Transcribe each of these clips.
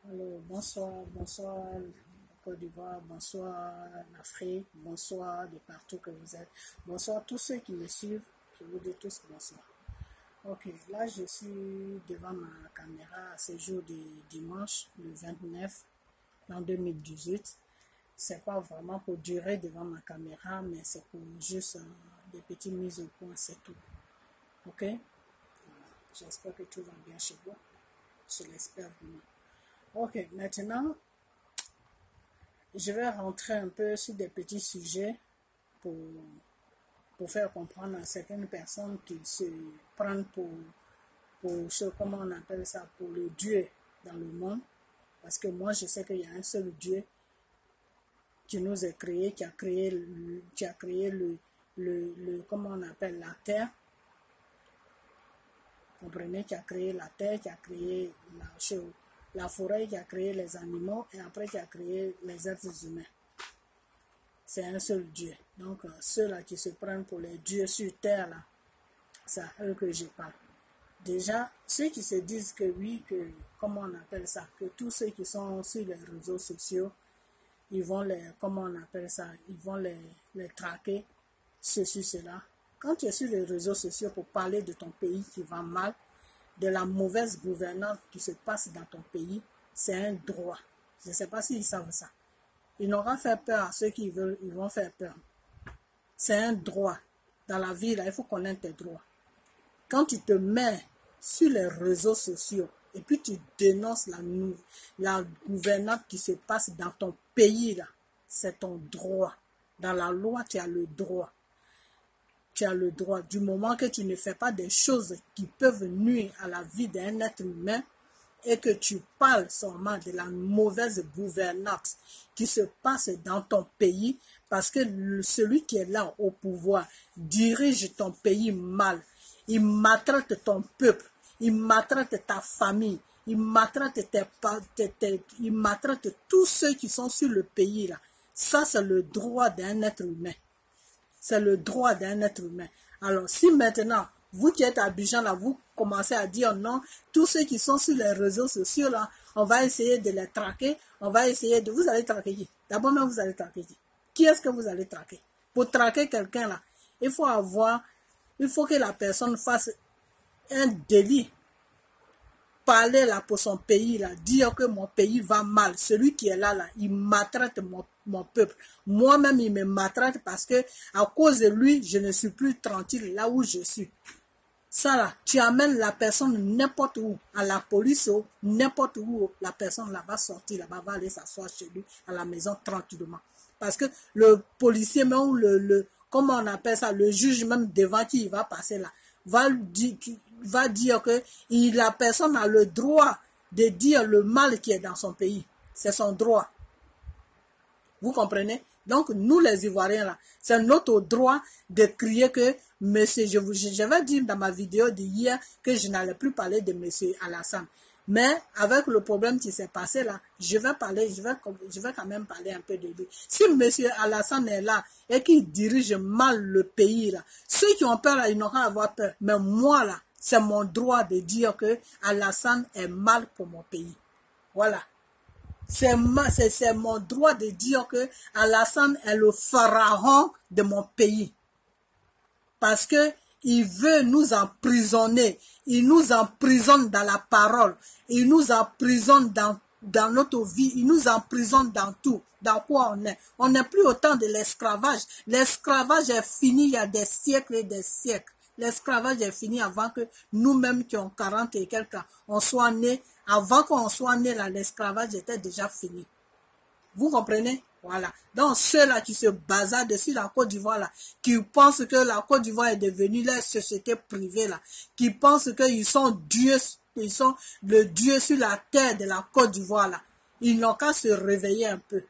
Alors, bonsoir, bonsoir Côte d'Ivoire, bonsoir l'Afrique, bonsoir de partout que vous êtes. Bonsoir tous ceux qui me suivent, je vous dis tous bonsoir. Ok, là je suis devant ma caméra à ce jour de dimanche, le 29, en 2018. C'est pas vraiment pour durer devant ma caméra, mais c'est pour juste des petites mises au point, c'est tout. Ok? Voilà. J'espère que tout va bien chez vous. Je l'espère vraiment. Ok, maintenant, je vais rentrer un peu sur des petits sujets pour, pour faire comprendre à certaines personnes qui se prennent comment on appelle ça, pour le Dieu dans le monde. Parce que moi, je sais qu'il y a un seul Dieu qui nous a créé, qui a créé comment on appelle, la terre. Vous comprenez, qui a créé la terre, qui a créé la forêt, qui a créé les animaux et après qui a créé les êtres humains. C'est un seul Dieu. Donc, ceux-là qui se prennent pour les dieux sur terre, là, c'est à eux que je parle. Déjà, ceux qui se disent que oui, que, comment on appelle ça, que tous ceux qui sont sur les réseaux sociaux, ils vont comment on appelle ça, ils vont les traquer, ceci, cela. Quand tu es sur les réseaux sociaux pour parler de ton pays qui va mal, de la mauvaise gouvernance qui se passe dans ton pays, c'est un droit. Je ne sais pas s'ils savent ça. Ils n'ont pas fait peur à ceux qui veulent, ils vont faire peur. C'est un droit. Dans la vie, là, il faut connaître tes droits. Quand tu te mets sur les réseaux sociaux et puis tu dénonces la gouvernance qui se passe dans ton pays, là, c'est ton droit. Dans la loi, tu as le droit. Tu as le droit. Du moment que tu ne fais pas des choses qui peuvent nuire à la vie d'un être humain, et que tu parles seulement de la mauvaise gouvernance qui se passe dans ton pays, parce que celui qui est là au pouvoir dirige ton pays mal. Il maltraite ton peuple, il maltraite ta famille, il maltraite il maltraite tous ceux qui sont sur le pays là. Ça, c'est le droit d'un être humain. C'est le droit d'un être humain. Alors, si maintenant, vous qui êtes à Abidjan, là, vous commencez à dire non, tous ceux qui sont sur les réseaux sociaux, là, on va essayer de les traquer, on va essayer de... Vous allez traquer qui? D'abord, même, vous allez traquer qui? Qui est-ce que vous allez traquer? Pour traquer quelqu'un, là, il faut que la personne fasse un délit. Parler là pour son pays, là, dire que mon pays va mal. Celui qui est là, il maltraite mon peuple. Moi-même, il me maltraite parce que à cause de lui, je ne suis plus tranquille là où je suis. Ça là, tu amènes la personne n'importe où, à la police ou n'importe où, la personne là va sortir, là-bas, va aller s'asseoir chez lui, à la maison tranquillement. Parce que le policier, même ou comment on appelle ça, le juge même devant qui il va passer là, va dire que la personne a le droit de dire le mal qui est dans son pays. C'est son droit. Vous comprenez? Donc, nous les Ivoiriens, là, c'est notre droit de crier que monsieur, je vais dire dans ma vidéo d'hier que je n'allais plus parler de monsieur Alassane. Mais avec le problème qui s'est passé là, je vais quand même parler un peu de lui. Si monsieur Alassane est là et qu'il dirige mal le pays là, ceux qui ont peur là, ils n'auront pas à avoir peur. Mais moi là, c'est mon droit de dire que Alassane est mal pour mon pays. Voilà. C'est mon droit de dire que Alassane est le pharaon de mon pays. Parce que il veut nous emprisonner. Il nous emprisonne dans la parole. Il nous emprisonne dans notre vie. Il nous emprisonne dans tout. Dans quoi on est? On n'est plus au temps de l'esclavage. L'esclavage est fini il y a des siècles et des siècles. L'esclavage est fini avant que nous-mêmes qui ont 40 et quelques ans, on soit nés. Avant qu'on soit nés, l'esclavage était déjà fini. Vous comprenez? Voilà. Donc, ceux-là qui se basadent sur la Côte d'Ivoire, là, qui pensent que la Côte d'Ivoire est devenue leur société privée, là, qui pensent qu'ils sont dieux, ils sont le Dieu sur la terre de la Côte d'Ivoire, là, ils n'ont qu'à se réveiller un peu.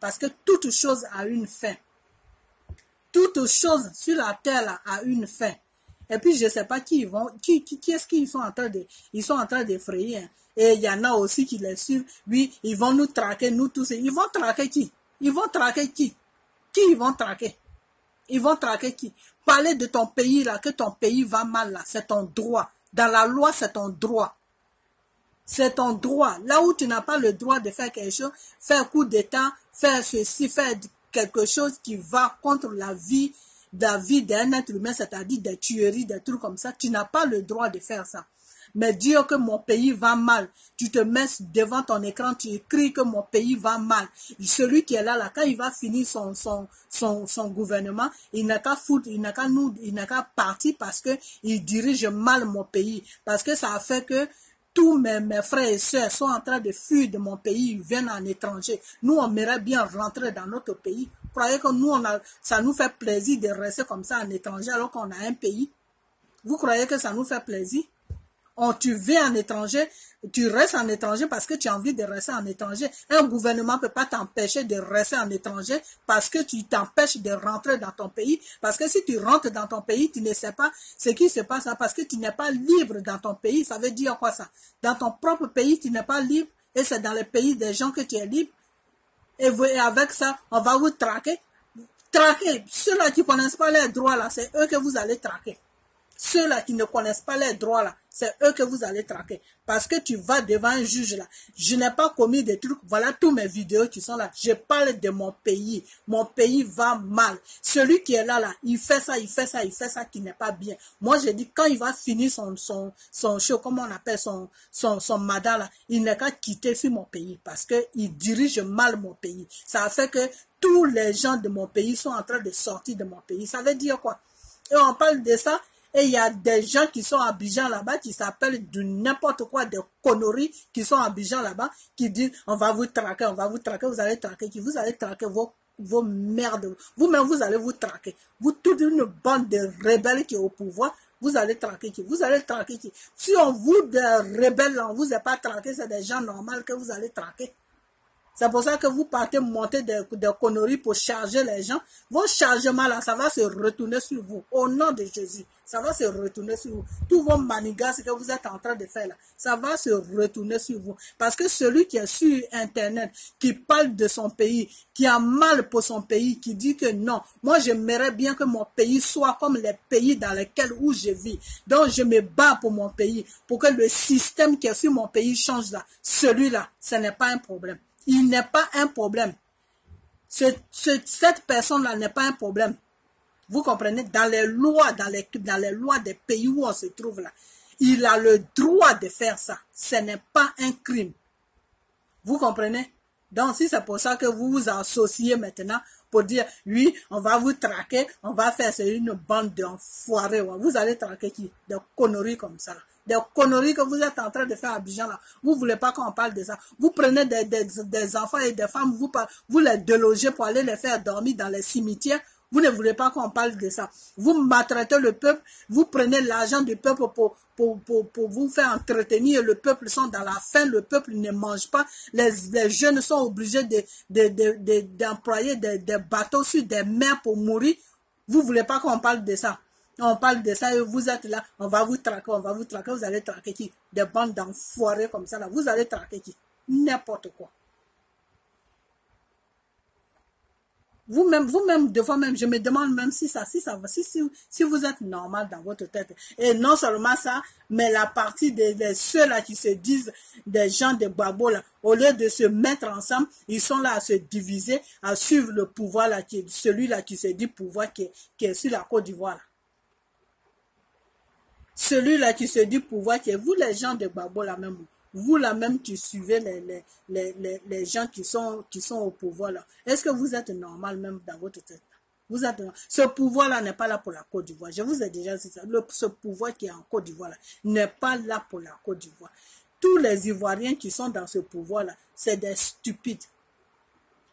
Parce que toute chose a une fin. Toute chose sur la terre, là, a une fin. Et puis, je ne sais pas qui est-ce qu'ils sont en train de, ils sont en train d'effrayer, hein. Et il y en a aussi qui les suivent. Oui, ils vont nous traquer, nous tous. Ils vont traquer qui? Ils vont traquer qui? Qui ils vont traquer? Ils vont traquer qui? Parler de ton pays là, que ton pays va mal là, c'est ton droit. Dans la loi, c'est ton droit. C'est ton droit. Là où tu n'as pas le droit de faire quelque chose, faire coup d'État, faire ceci, faire quelque chose qui va contre la vie d'un être humain, c'est-à-dire des tueries, des trucs comme ça, tu n'as pas le droit de faire ça. Mais dire que mon pays va mal, tu te mets devant ton écran, tu écris que mon pays va mal. Celui qui est là, quand il va finir son gouvernement, il n'a qu'à foutre, il n'a qu'à partir parce que il dirige mal mon pays. Parce que ça a fait que tous mes frères et sœurs sont en train de fuir de mon pays, ils viennent en étranger. Nous, on aimerait bien rentrer dans notre pays. Vous croyez que nous, ça nous fait plaisir de rester comme ça en étranger alors qu'on a un pays? Vous croyez que ça nous fait plaisir? Tu viens en étranger, tu restes en étranger parce que tu as envie de rester en étranger. Un gouvernement ne peut pas t'empêcher de rester en étranger parce que tu t'empêches de rentrer dans ton pays. Parce que si tu rentres dans ton pays, tu ne sais pas ce qui se passe parce que tu n'es pas libre dans ton pays. Ça veut dire quoi ça? Dans ton propre pays, tu n'es pas libre et c'est dans le pays des gens que tu es libre. Et avec ça, on va vous traquer. Traquer. Ceux-là qui ne connaissent pas les droits, là, c'est eux que vous allez traquer. Ceux-là qui ne connaissent pas les droits là, c'est eux que vous allez traquer. Parce que tu vas devant un juge là. Je n'ai pas commis des trucs. Voilà tous mes vidéos qui sont là. Je parle de mon pays. Mon pays va mal. Celui qui est là, il fait ça, il fait ça, il fait ça qui n'est pas bien. Moi, je dis, quand il va finir son show, comment on appelle son mandat là, il n'est qu'à quitter sur mon pays. Parce qu'il dirige mal mon pays. Ça a fait que tous les gens de mon pays sont en train de sortir de mon pays. Ça veut dire quoi? Et on parle de ça. Et il y a des gens qui sont à Abidjan là-bas, qui s'appellent du n'importe quoi, des conneries, qui sont à Abidjan là-bas, qui disent, on va vous traquer, vous allez traquer qui? Vous allez traquer vos merdes. Vous-même, vous allez vous traquer. Vous, toute une bande de rebelles qui est au pouvoir, vous allez traquer qui? Vous allez traquer qui? Si on vous, des rebelles, on vous est pas traqué, c'est des gens normaux que vous allez traquer. C'est pour ça que vous partez monter des conneries pour charger les gens. Vos chargements là, ça va se retourner sur vous. Au nom de Jésus, ça va se retourner sur vous. Tous vos manigances que vous êtes en train de faire là, ça va se retourner sur vous. Parce que celui qui est sur Internet, qui parle de son pays, qui a mal pour son pays, qui dit que non, moi j'aimerais bien que mon pays soit comme les pays dans lesquels où je vis. Donc je me bats pour mon pays, pour que le système qui est sur mon pays change là. Celui-là, ce n'est pas un problème. Il n'est pas un problème. Cette personne-là n'est pas un problème. Vous comprenez? Dans les lois, dans les lois des pays où on se trouve là, il a le droit de faire ça. Ce n'est pas un crime. Vous comprenez? Donc, si c'est pour ça que vous vous associez maintenant pour dire, oui, on va vous traquer, on va faire une bande d'enfoirés. Vous allez traquer qui? Des conneries comme ça. Des conneries que vous êtes en train de faire à Abidjan là. Vous ne voulez pas qu'on parle de ça. Vous prenez des enfants et des femmes, vous les délogez pour aller les faire dormir dans les cimetières. Vous ne voulez pas qu'on parle de ça. Vous maltraitez le peuple, vous prenez l'argent du peuple pour vous faire entretenir. Le peuple sont dans la faim, le peuple ne mange pas. Les jeunes sont obligés d'employer des bateaux sur des mers pour mourir. Vous ne voulez pas qu'on parle de ça. On parle de ça et vous êtes là, on va vous traquer, vous allez traquer qui? Des bandes d'enfoirés comme ça là, vous allez traquer qui? N'importe quoi. Vous-même, des fois même, je me demande même si vous êtes normal dans votre tête. Et non seulement ça, mais la partie de ceux-là qui se disent des gens de Babo là, au lieu de se mettre ensemble, ils sont là à se diviser, à suivre le pouvoir là, celui-là qui se dit pouvoir qui est sur la Côte d'Ivoire là. Celui-là qui se dit pouvoir, qui est vous les gens de Babo là même, vous là même qui suivez les gens qui sont au pouvoir là. Est-ce que vous êtes normal même dans votre tête? Vous êtes ce pouvoir là n'est pas là pour la Côte d'Ivoire. Je vous ai déjà dit ça. Ce pouvoir qui est en Côte d'Ivoire là n'est pas là pour la Côte d'Ivoire. Tous les Ivoiriens qui sont dans ce pouvoir là, c'est des stupides,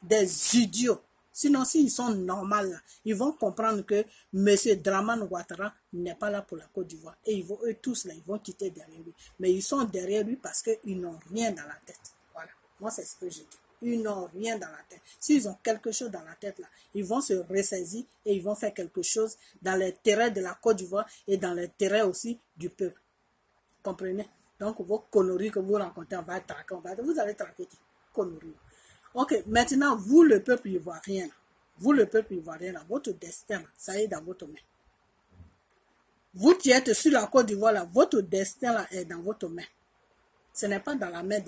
des idiots. Sinon, s'ils sont normaux, là, ils vont comprendre que M. Dramane Ouattara n'est pas là pour la Côte d'Ivoire. Et eux tous, là, ils vont quitter derrière lui. Mais ils sont derrière lui parce qu'ils n'ont rien dans la tête. Voilà. Moi, c'est ce que je dis. Ils n'ont rien dans la tête. S'ils ont quelque chose dans la tête, là, ils vont se ressaisir et ils vont faire quelque chose dans l'intérêt de la Côte d'Ivoire et dans l'intérêt aussi du peuple. Comprenez? Donc, vos conneries que vous rencontrez, on va traquer. Vous allez traquer qui? Conneries. Ok, maintenant, vous, le peuple ivoirien, vous, le peuple ivoirien, votre destin, ça est dans votre main. Vous qui êtes sur la Côte d'Ivoire, votre destin là, est dans votre main. Ce n'est pas dans la main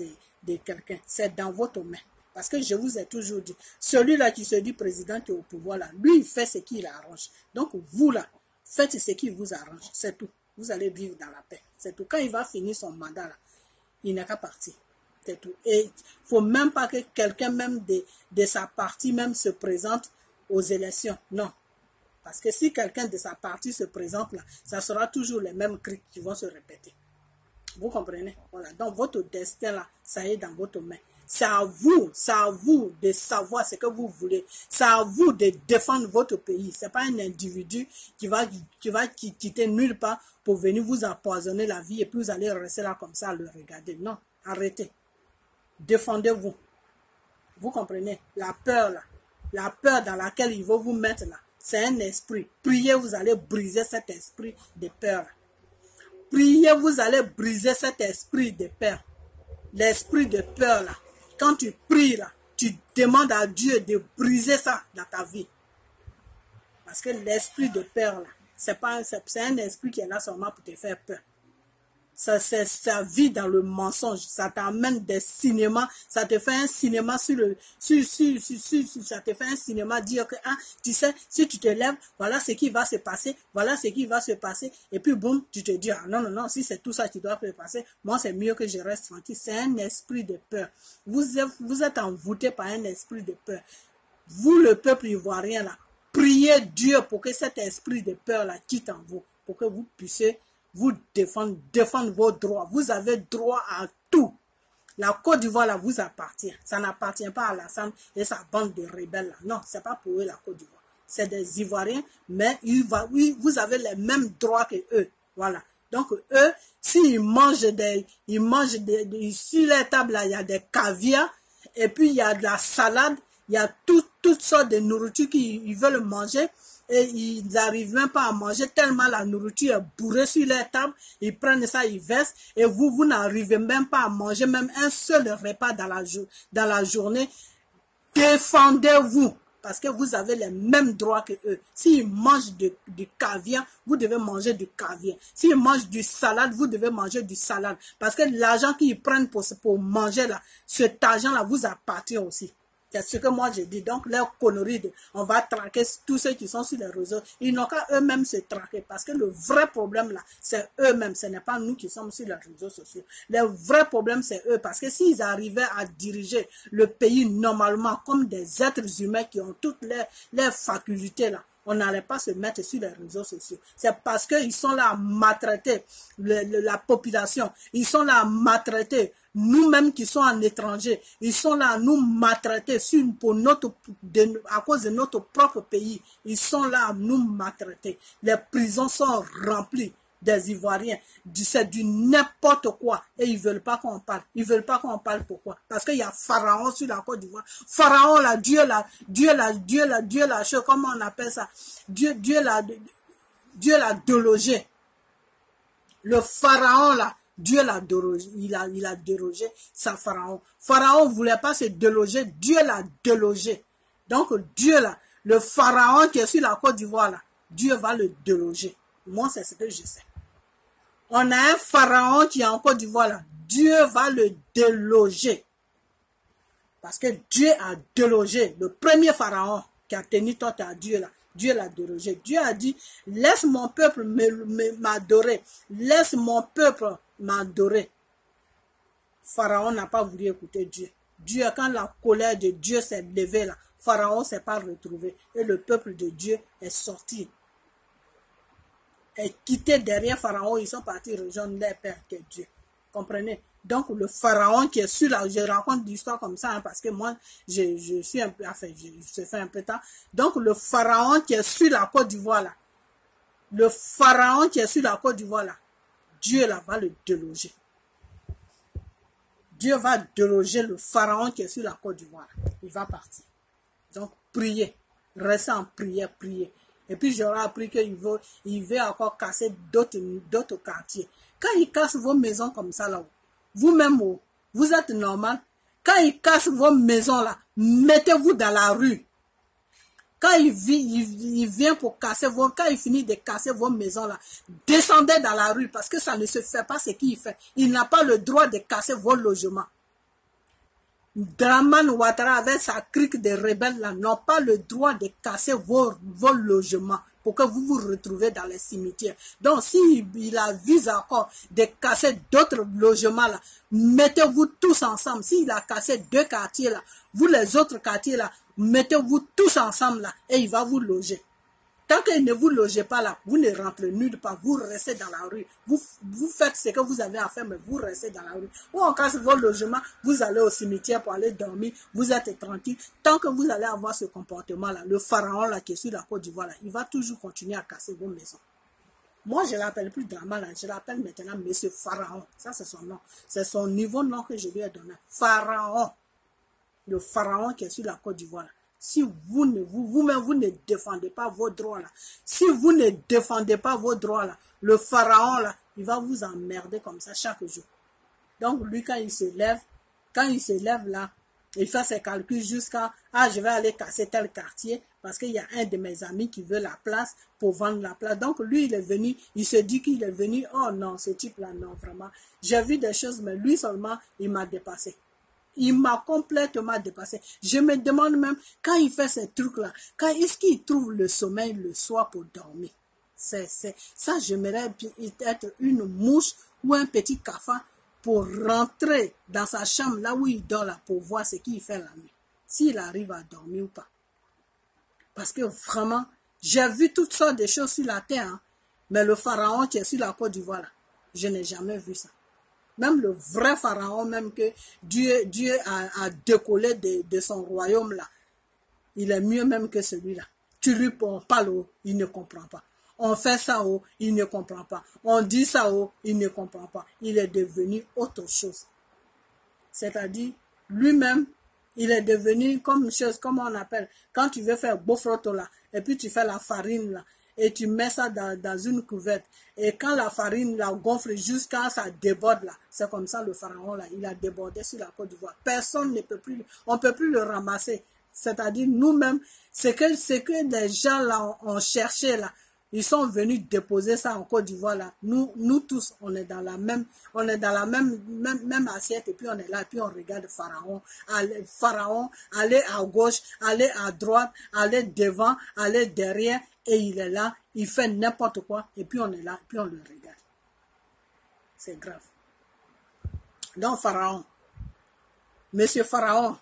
de quelqu'un, c'est dans votre main. Parce que je vous ai toujours dit, celui-là qui se dit président qui est au pouvoir, là, lui, il fait ce qui l'arrange. Donc, vous, là, faites ce qui vous arrange. C'est tout. Vous allez vivre dans la paix. C'est tout. Quand il va finir son mandat, là, il n'a qu'à partir. C'est tout. Et il ne faut même pas que quelqu'un, même de sa partie, même se présente aux élections. Non. Parce que si quelqu'un de sa partie se présente là, ça sera toujours les mêmes cris qui vont se répéter. Vous comprenez? Voilà. Donc, votre destin là, ça est dans votre main. C'est à vous de savoir ce que vous voulez. C'est à vous de défendre votre pays. Ce n'est pas un individu qui va quitter nulle part pour venir vous empoisonner la vie et puis vous allez rester là comme ça à le regarder. Non, arrêtez. Défendez-vous. Vous comprenez? La peur là, la peur dans laquelle il va vous mettre là, c'est un esprit. Priez, vous allez briser cet esprit de peur. Priez, vous allez briser cet esprit de peur. L'esprit de peur là. Quand tu pries là, tu demandes à Dieu de briser ça dans ta vie. Parce que l'esprit de peur là, c'est un esprit qui est là seulement pour te faire peur. Ça vit dans le mensonge, ça t'amène des cinémas, ça te fait un cinéma ça te fait un cinéma dire que tu sais, si tu te lèves, voilà ce qui va se passer, voilà ce qui va se passer, et puis boum, tu te dis non, si c'est tout ça qui doit se passer, moi c'est mieux que je reste tranquille. C'est un esprit de peur. Vous êtes envoûté par un esprit de peur. Vous, le peuple ivoirien là, priez Dieu pour que cet esprit de peur là quitte en vous, pour que vous puissiez vous défendre vos droits. Vous avez droit à tout. La Côte d'Ivoire là vous appartient. Ça n'appartient pas à Alassane et sa bande de rebelles là. Non, c'est pas pour eux la Côte d'Ivoire. C'est des Ivoiriens, mais vous avez les mêmes droits que eux. Voilà. Donc eux, s'ils mangent sur les tables là, il y a des caviar et puis il y a de la salade, il y a toutes sortes de nourriture qu'ils veulent manger. Et ils n'arrivent même pas à manger tellement la nourriture est bourrée sur leur table. Ils prennent ça, ils versent. Et vous n'arrivez même pas à manger même un seul repas dans la journée. Défendez-vous. Parce que vous avez les mêmes droits que eux. S'ils mangent du caviar, vous devez manger du caviar. S'ils mangent du salade, vous devez manger du salade. Parce que l'argent qu'ils prennent pour manger là, cet argent-là vous appartient aussi. C'est ce que moi je dis. Donc, leur connerie on va traquer tous ceux qui sont sur les réseaux. Ils n'ont qu'à eux-mêmes se traquer. Parce que le vrai problème là, c'est eux-mêmes. Ce n'est pas nous qui sommes sur les réseaux sociaux. Le vrai problème, c'est eux. Parce que s'ils arrivaient à diriger le pays normalement comme des êtres humains qui ont toutes les facultés là, on n'allait pas se mettre sur les réseaux sociaux. C'est parce qu'ils sont là à maltraiter la population. Ils sont là à maltraiter nous-mêmes qui sommes en étranger. Ils sont là à nous maltraiter à cause de notre propre pays. Ils sont là à nous maltraiter. Les prisons sont remplies des Ivoiriens. C'est du n'importe quoi. Et ils ne veulent pas qu'on parle. Ils ne veulent pas qu'on parle. Pourquoi? Parce qu'il y a Pharaon sur la Côte d'Ivoire. Pharaon, là, Dieu l'a, comment on appelle ça? Dieu l'a délogé. Le Pharaon, là, Dieu l'a dérogé. Il a dérogé sa Pharaon. Pharaon ne voulait pas se déloger. Dieu l'a délogé. Donc, Dieu, là, le Pharaon qui est sur la Côte d'Ivoire, là, Dieu va le déloger. Moi, c'est ce que je sais. On a un Pharaon qui est en Côte d'Ivoire là. Dieu va le déloger. Parce que Dieu a délogé le premier Pharaon qui a tenu tête à Dieu là. Dieu l'a délogé. Dieu a dit, laisse mon peuple m'adorer. Laisse mon peuple m'adorer. Pharaon n'a pas voulu écouter Dieu. Dieu, quand la colère de Dieu s'est levée là, Pharaon ne s'est pas retrouvé. Et le peuple de Dieu est sorti. Et quitté derrière Pharaon, ils sont partis rejoindre leur père qui est Dieu. Comprenez? Donc le Pharaon qui est sur là, je raconte l'histoire comme ça, parce que moi, je suis un peu, enfin, je fais un peu tard. Donc le Pharaon qui est sur la Côte d'Ivoire là, le Pharaon qui est sur la Côte d'Ivoire là, Dieu là va le déloger. Dieu va déloger le Pharaon qui est sur la Côte d'Ivoire. Il va partir. Donc priez, restez en prière, priez. Et puis j'aurai appris qu'il veut encore casser d'autres quartiers. Quand il casse vos maisons comme ça là, vous-même, vous êtes normal. Quand il casse vos maisons là, mettez-vous dans la rue. Quand il vient pour casser quand il finit de casser vos maisons là, descendez dans la rue parce que ça ne se fait pas ce qu'il fait. Il n'a pas le droit de casser vos logements. Draman Ouattara avec sa clique de rebelles là n'ont pas le droit de casser vos logements pour que vous vous retrouvez dans les cimetières. Donc s'il avise encore de casser d'autres logements là, mettez-vous tous ensemble. S'il a cassé 2 quartiers là, vous les autres quartiers là, mettez-vous tous ensemble là et il va vous loger. Tant qu'il ne vous logez pas là, vous ne rentrez nulle part, vous restez dans la rue. Vous faites ce que vous avez à faire, mais vous restez dans la rue. Ou on casse vos logements, vous allez au cimetière pour aller dormir, vous êtes tranquille. Tant que vous allez avoir ce comportement-là, le pharaon là qui est sur la Côte d'Ivoire, il va toujours continuer à casser vos maisons. Moi, je ne l'appelle plus Draman, je l'appelle maintenant Monsieur Pharaon. Ça, c'est son nom. C'est son nouveau nom que je lui ai donné. Pharaon. Le pharaon qui est sur la Côte d'Ivoire. Si vous-même, vous ne défendez pas vos droits là, si vous ne défendez pas vos droits là, le pharaon là, il va vous emmerder comme ça chaque jour. Donc lui, quand il se lève là, il fait ses calculs jusqu'à, je vais aller casser tel quartier parce qu'il y a un de mes amis qui veut la place pour vendre la place. Donc lui, il est venu, il se dit qu'il est venu, oh non, ce type-là, non, vraiment. J'ai vu des choses, mais lui seulement, il m'a dépassé. Il m'a complètement dépassé. Je me demande même, quand il fait ces trucs-là, quand est-ce qu'il trouve le sommeil le soir pour dormir? Ça, j'aimerais être une mouche ou un petit cafard pour rentrer dans sa chambre, là où il dort, là, pour voir ce qu'il fait la nuit. S'il arrive à dormir ou pas. Parce que vraiment, j'ai vu toutes sortes de choses sur la terre, hein, mais le pharaon qui est sur la Côte d'Ivoire, je n'ai jamais vu ça. Même le vrai pharaon, même que Dieu a décollé de son royaume là, il est mieux même que celui-là. Tu lui parles, il ne comprend pas. On fait ça, il ne comprend pas. On dit ça, il ne comprend pas. Il est devenu autre chose. C'est-à-dire, lui-même, il est devenu comme une chose, comme on appelle, quand tu veux faire bofroto là, et puis tu fais la farine là, et tu mets ça dans une couverte. Et quand la farine la gonfle jusqu'à ça déborde là, c'est comme ça le pharaon là, il a débordé sur la Côte d'Ivoire. Personne ne peut plus, on ne peut plus le ramasser. C'est-à-dire nous-mêmes, ce que les gens là ont cherché là, ils sont venus déposer ça en Côte d'Ivoire là. Nous tous, on est dans la même assiette et puis on est là et puis on regarde Pharaon, aller à gauche, aller à droite, aller devant, aller derrière et il est là, il fait n'importe quoi et puis on est là et puis on le regarde. C'est grave. Donc Pharaon, Monsieur Pharaon,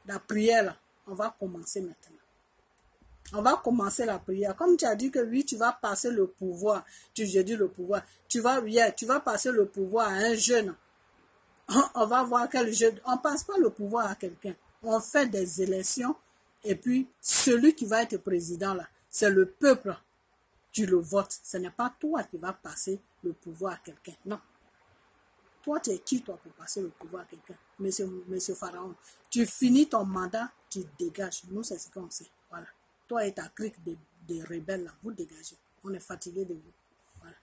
la prière là, on va commencer maintenant. On va commencer la prière. Comme tu as dit que oui, tu vas passer le pouvoir. Je dis le pouvoir. Tu vas passer le pouvoir à un jeune. On va voir quel jeune. On ne passe pas le pouvoir à quelqu'un. On fait des élections et puis celui qui va être président là, c'est le peuple. Tu le votes. Ce n'est pas toi qui vas passer le pouvoir à quelqu'un. Non. Toi, tu es qui toi pour passer le pouvoir à quelqu'un? Monsieur Pharaon, tu finis ton mandat, tu dégages. Nous, c'est ce qu'on sait. Voilà. Toi et ta clique de rebelles, là, vous dégagez. On est fatigué de vous. Voilà.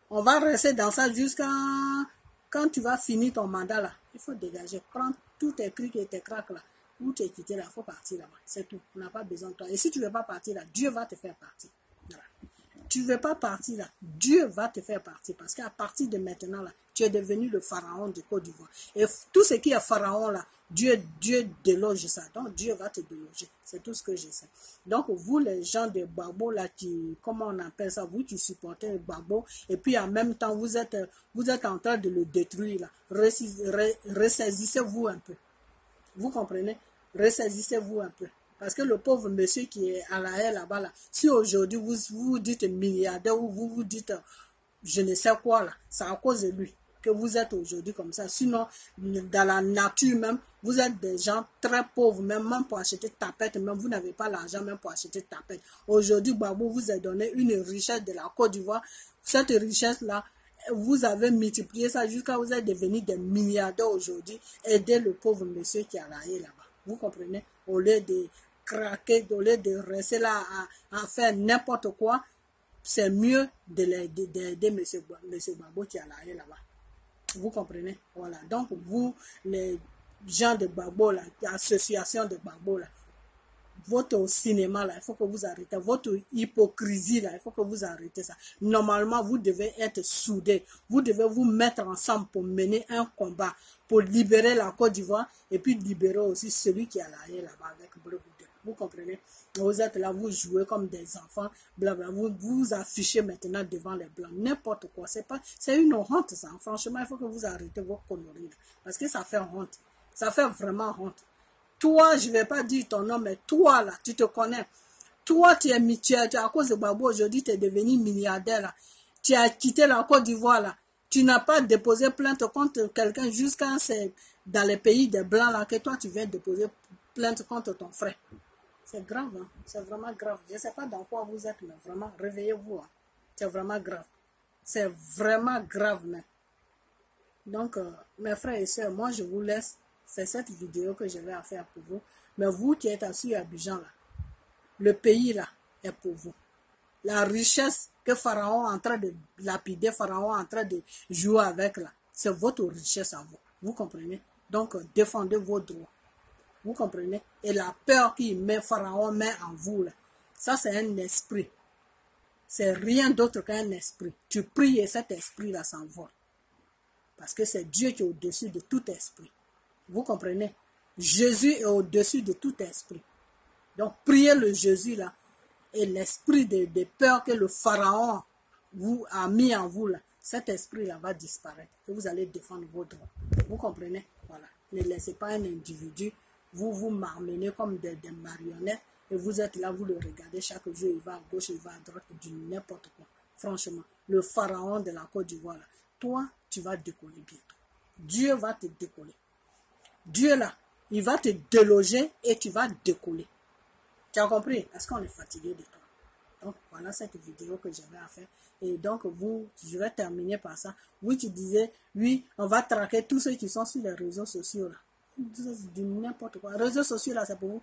On va rester dans ça jusqu'à quand tu vas finir ton mandat là. Il faut dégager. Prends tous tes clics et tes cracks là. Où tu es quitté là, il faut partir là-bas. C'est tout. On n'a pas besoin de toi. Et si tu ne veux pas partir là, Dieu va te faire partir. Voilà. Tu ne veux pas partir là, Dieu va te faire partir. Parce qu'à partir de maintenant là, tu es devenu le pharaon de Côte d'Ivoire. Et tout ce qui est pharaon là, Dieu déloge ça. Donc Dieu va te déloger. C'est tout ce que je sais. Donc vous les gens de Gbagbo là, comment on appelle ça, vous qui supportez Gbagbo, et puis en même temps vous êtes en train de le détruire là. Ressaisissez-vous un peu. Vous comprenez? Ressaisissez-vous un peu. Parce que le pauvre monsieur qui est à la haie là-bas, là, si aujourd'hui vous dites milliardaire ou vous dites je ne sais quoi là, c'est à cause de lui que vous êtes aujourd'hui comme ça. Sinon, dans la nature même, vous êtes des gens très pauvres, même pour acheter tapette, même vous n'avez pas l'argent même pour acheter tapette. Aujourd'hui, Gbagbo vous a donné une richesse de la Côte d'Ivoire. Cette richesse-là, vous avez multiplié ça jusqu'à vous êtes devenus des milliardaires aujourd'hui. Aidez le pauvre monsieur qui est à la haie là-bas. Vous comprenez? Au lieu de craquer, au lieu de rester là à faire n'importe quoi, c'est mieux d'aider monsieur Gbagbo qui est à la haie là-bas. Vous comprenez? Voilà. Donc, vous, les gens de Gbagbo, l'association de Gbagbo, là, votre cinéma, là, il faut que vous arrêtez. Votre hypocrisie, là, il faut que vous arrêtez ça. Normalement, vous devez être soudés. Vous devez vous mettre ensemble pour mener un combat, pour libérer la Côte d'Ivoire et puis libérer aussi celui qui a la haine là-bas avec Bleu. Vous comprenez? Vous êtes là, vous jouez comme des enfants, blabla. Vous vous affichez maintenant devant les Blancs. N'importe quoi. C'est une honte, ça. Franchement, il faut que vous arrêtez vos conneries. Là, parce que ça fait honte. Ça fait vraiment honte. Toi, je ne vais pas dire ton nom, mais toi, là, tu te connais. Toi, tu es à cause de Gbagbo, aujourd'hui, tu es devenu milliardaire, là. Tu as quitté la Côte d'Ivoire, là. Tu n'as pas déposé plainte contre quelqu'un jusqu'à c'est dans les pays des Blancs, là, que toi, tu viens déposer plainte contre ton frère. C'est grave, hein? C'est vraiment grave. Je ne sais pas dans quoi vous êtes, mais vraiment, réveillez-vous. Hein? C'est vraiment grave. C'est vraiment grave, même. Donc, mes frères et sœurs, moi, je vous laisse. C'est cette vidéo que je vais faire pour vous. Mais vous qui êtes assis à Abidjan, là, le pays, là, est pour vous. La richesse que Pharaon est en train de lapider, Pharaon est en train de jouer avec, là, c'est votre richesse à vous. Vous comprenez? Donc, défendez vos droits. Vous comprenez? Et la peur Pharaon met en vous, là, ça, c'est un esprit. C'est rien d'autre qu'un esprit. Tu pries et cet esprit-là s'envole. Parce que c'est Dieu qui est au-dessus de tout esprit. Vous comprenez? Jésus est au-dessus de tout esprit. Donc, priez le Jésus là. Et l'esprit de peur que le Pharaon vous a mis en vous là. Cet esprit là va disparaître. Et vous allez défendre vos droits. Vous comprenez? Voilà. Ne laissez pas un individu vous marmenez comme des marionnettes. Et vous êtes là, vous le regardez chaque jour. Il va à gauche, il va à droite. Du n'importe quoi. Franchement. Le Pharaon de la Côte d'Ivoire là. Toi, tu vas décoller bientôt. Dieu va te décoller. Dieu là, il va te déloger et tu vas décoller. Tu as compris? Parce qu'on est fatigué de toi. Donc, voilà cette vidéo que j'avais à faire. Et donc, je vais terminer par ça. Vous qui disiez, oui, on va traquer tous ceux qui sont sur les réseaux sociaux là. C'est du n'importe quoi. Les réseaux sociaux là, c'est pour vous.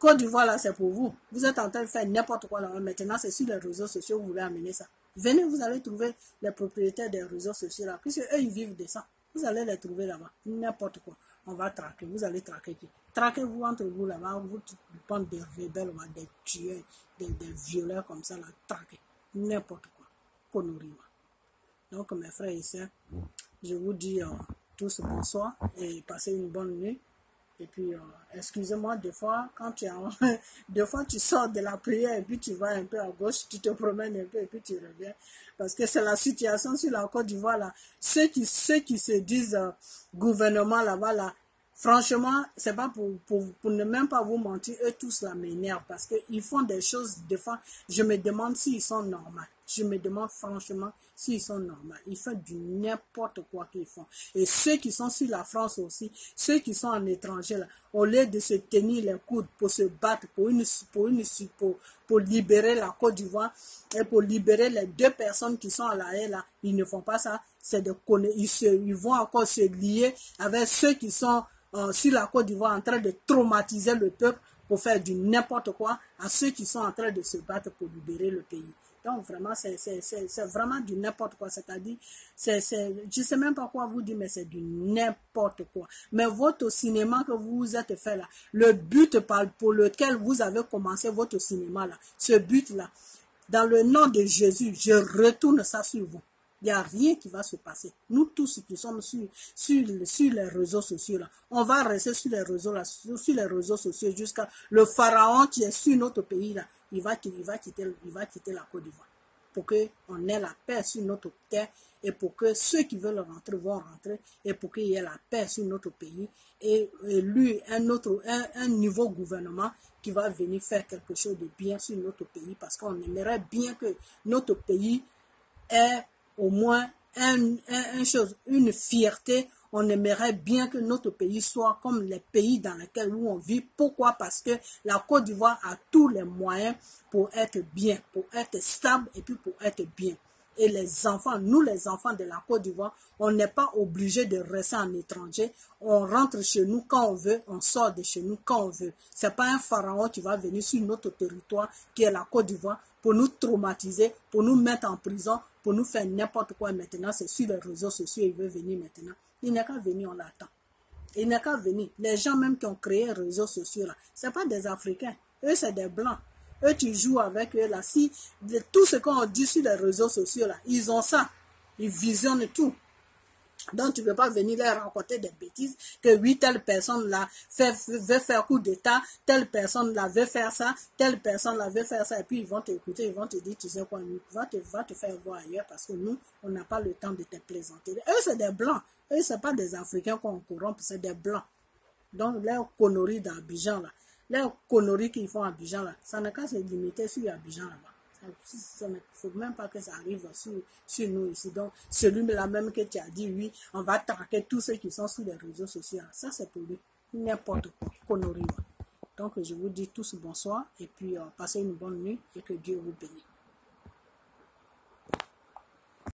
Côte d'Ivoire là, c'est pour vous. Vous êtes en train de faire n'importe quoi là. Maintenant, c'est sur les réseaux sociaux que vous voulez amener ça. Venez, vous allez trouver les propriétaires des réseaux sociaux là. Puisque eux, ils vivent de ça. Vous allez les trouver là-bas. N'importe quoi. On va traquer. Vous allez traquer qui? Traquez-vous entre vous là-bas. Vous prenez des rebelles, des tueurs, des violeurs comme ça là. Traquez. N'importe quoi. Connerie. Donc, mes frères et sœurs, je vous dis tous bonsoir et passez une bonne nuit. Et puis, excusez-moi, des fois, quand des fois, tu sors de la prière et puis tu vas un peu à gauche, tu te promènes un peu et puis tu reviens. Parce que c'est la situation sur la Côte d'Ivoire, là. Ceux qui se disent gouvernement là-bas, là, franchement, c'est pas pour ne même pas vous mentir, eux tous là m'énervent parce qu'ils font des choses, des fois, je me demande s'ils sont normaux. Je me demande franchement s'ils sont normaux. Ils font du n'importe quoi qu'ils font. Et ceux qui sont sur la France aussi, ceux qui sont en étranger, là, au lieu de se tenir les coudes pour se battre pour libérer la Côte d'Ivoire et pour libérer les deux personnes qui sont à la haie, là, ils ne font pas ça. C'est de connaître. Ils vont encore se lier avec ceux qui sont sur la Côte d'Ivoire en train de traumatiser le peuple pour faire du n'importe quoi à ceux qui sont en train de se battre pour libérer le pays. Donc vraiment, c'est vraiment du n'importe quoi. C'est-à-dire, je ne sais même pas quoi vous dire, mais c'est du n'importe quoi. Mais votre cinéma que vous êtes fait là, le but pour lequel vous avez commencé votre cinéma là, ce but-là, dans le nom de Jésus, je retourne ça sur vous. Il n'y a rien qui va se passer. Nous tous qui sommes sur les réseaux sociaux, là, on va rester sur les réseaux sociaux jusqu'à le pharaon qui est sur notre pays, là, il va quitter la Côte d'Ivoire. Pour qu'on ait la paix sur notre terre et pour que ceux qui veulent rentrer vont rentrer et pour qu'il y ait la paix sur notre pays et lui, un nouveau gouvernement qui va venir faire quelque chose de bien sur notre pays parce qu'on aimerait bien que notre pays ait au moins une fierté. On aimerait bien que notre pays soit comme les pays dans lesquels on vit. Pourquoi? Parce que la Côte d'Ivoire a tous les moyens pour être bien, pour être stable et puis pour être bien. Et les enfants, nous les enfants de la Côte d'Ivoire, on n'est pas obligé de rester en étranger. On rentre chez nous quand on veut, on sort de chez nous quand on veut. C'est pas un pharaon qui va venir sur notre territoire, qui est la Côte d'Ivoire, pour nous traumatiser, pour nous mettre en prison, pour nous faire n'importe quoi. Maintenant, c'est sur les réseaux sociaux, il veut venir maintenant. Il n'est qu'à venir, on l'attend. Il n'a qu'à venir. Les gens même qui ont créé les réseaux sociaux, là, ce n'est pas des Africains. Eux, c'est des Blancs. Eux, tu joues avec eux, là. Si tout ce qu'on dit sur les réseaux sociaux, là, ils ont ça. Ils visionnent tout. Donc, tu ne peux pas venir leur raconter des bêtises que oui, telle personne là veut faire coup d'état, telle personne là veut faire ça, telle personne là veut faire ça, et puis ils vont t'écouter, ils vont te dire, tu sais quoi, va te faire voir ailleurs parce que nous, on n'a pas le temps de te plaisanter. Eux, c'est des Blancs. Eux, ce n'est pas des Africains qu'on corrompt, c'est des Blancs. Donc, leurs conneries d'Abidjan là, leurs conneries qu'ils font à Abidjan là, ça n'a qu'à se limiter sur Abidjan là-bas. Il ne faut même pas que ça arrive sur nous ici. Donc, celui-là même que tu as dit, oui, on va traquer tous ceux qui sont sur les réseaux sociaux. Ça, c'est pour lui. N'importe quoi. Connerie. Donc, je vous dis tous bonsoir et puis passez une bonne nuit et que Dieu vous bénisse.